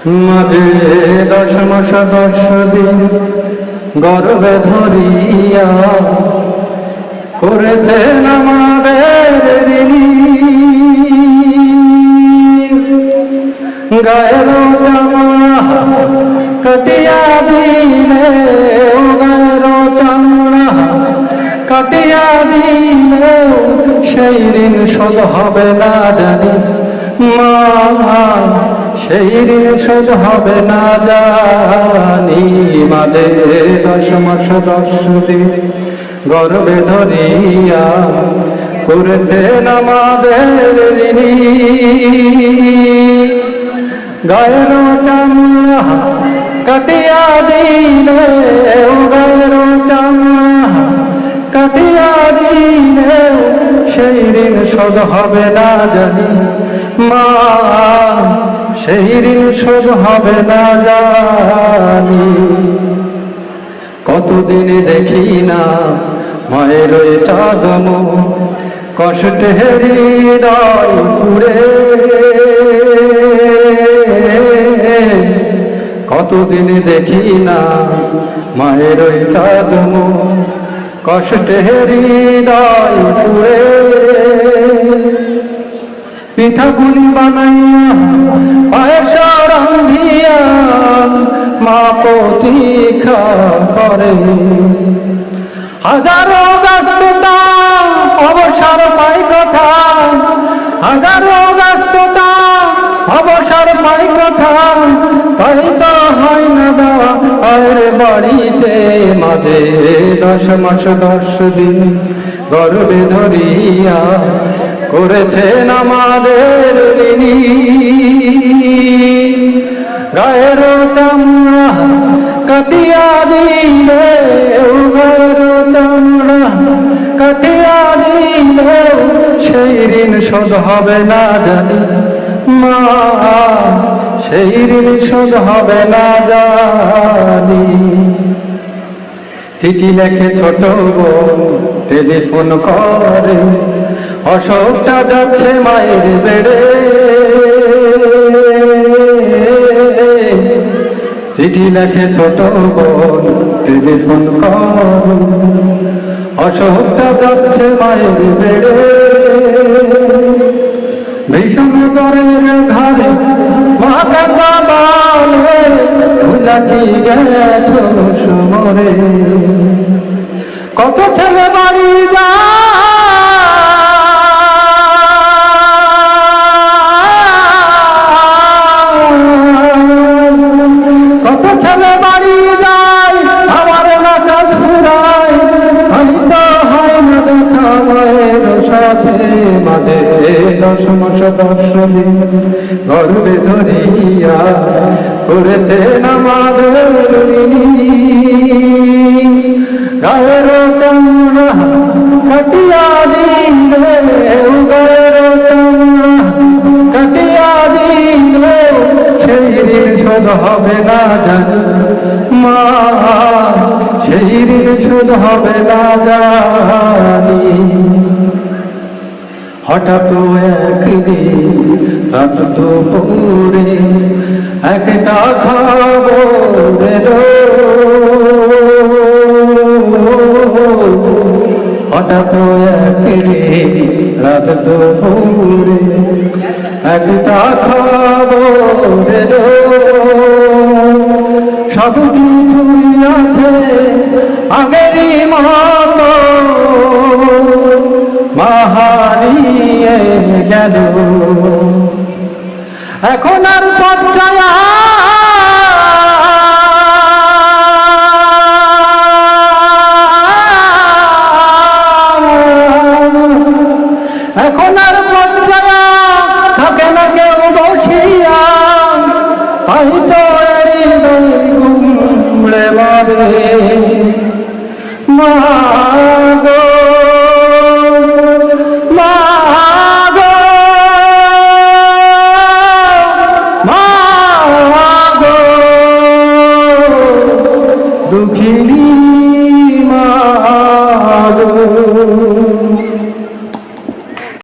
মাঝে 10 মাস 10 দিন গর্ভে ধরিয়া করেছেন আমাদের ঋণী। গায়ের জামা কাটিয়া দিলে, গায়ের চামড়া কাটিয়া দিলে সেই ঋণ শোধ হবে না জানি মা, সেই ঋণ শোধ হবে না জানি। মাঝে 10 মাস 10 দিন গর্ভে ধরিয়া করেছেন আমাদের ঋণী। গায়ের চামড়া কাটিয়া দিলে, গায়ের চামড়া কাটিয়া দিলে সেই ঋণ শোধ হবে না জানি মা, সেই ঋণ শোধ হবে না জানি। কতদিন দেখি না মায়ের ওই চাঁদম, কষ্টে হৃদয় পুড়ে। কতদিন দেখি না মায়ের ওই চাঁদম, কষ্টে হৃদয় পুড়ে। পিঠাপুলি বানাইয়া পায়েস রান্ধিয়া মা প্রতীক্ষা করে। হাজারো ব্যস্ততা অবসর পাই কথা, হাজারো ব্যস্ততা অবসর পাই কথা, তাই তো হয় না দেওয়া আর বাড়িতে। মাঝে 10 মাস 10 দিন গর্ভে ধরিয়া করেছেন আমাদের ঋণী। গায়ের চামড়া কাটিয়া দিলে, গায়ের চামড়া কাটিয়া দিলে সেই ঋণ শোধ হবে না জানি মা, সেই ঋণ শোধ হবে না জানি। চিঠি লেখে ছোট বোন টেলিফোন করে, অসুখটা যাচ্ছে মায়ের বেড়ে। চিঠি লেখে ছোট বোন টেলিফোন করে, অসুখটা যাচ্ছে মায়ের বেড়ে। ভীষণ করের ঘরে মা কাকা বলে, ভুলা কি গেছো সমরে। কত ছেলে বাড়ি কত ছেলে বাড়ি যায়, আমার না কাজ ফুরায়, হয়তো হয় না দেখা মায়ের সাথে। মাঝে 10 মাস 10 দিন গর্ভে ধরিয়া করেছেন আমাদের ঋণী। গায়ের চামড়া কাটিয়া দিলে, গায়ের চামড়া কাটিয়া দিলে সেই ঋণ শোধ হবে না জানি মা, সেই ঋণ শোধ হবে না জানি। হঠাৎ একদিন রাত দুপুরে একটা খবর এলো, হঠাৎ একদিন রাত দুপুরে একটা খবর এলো। সব কিছুই আছে আগেরই মতো, মা হারিয়ে গেল। এখন আর পথ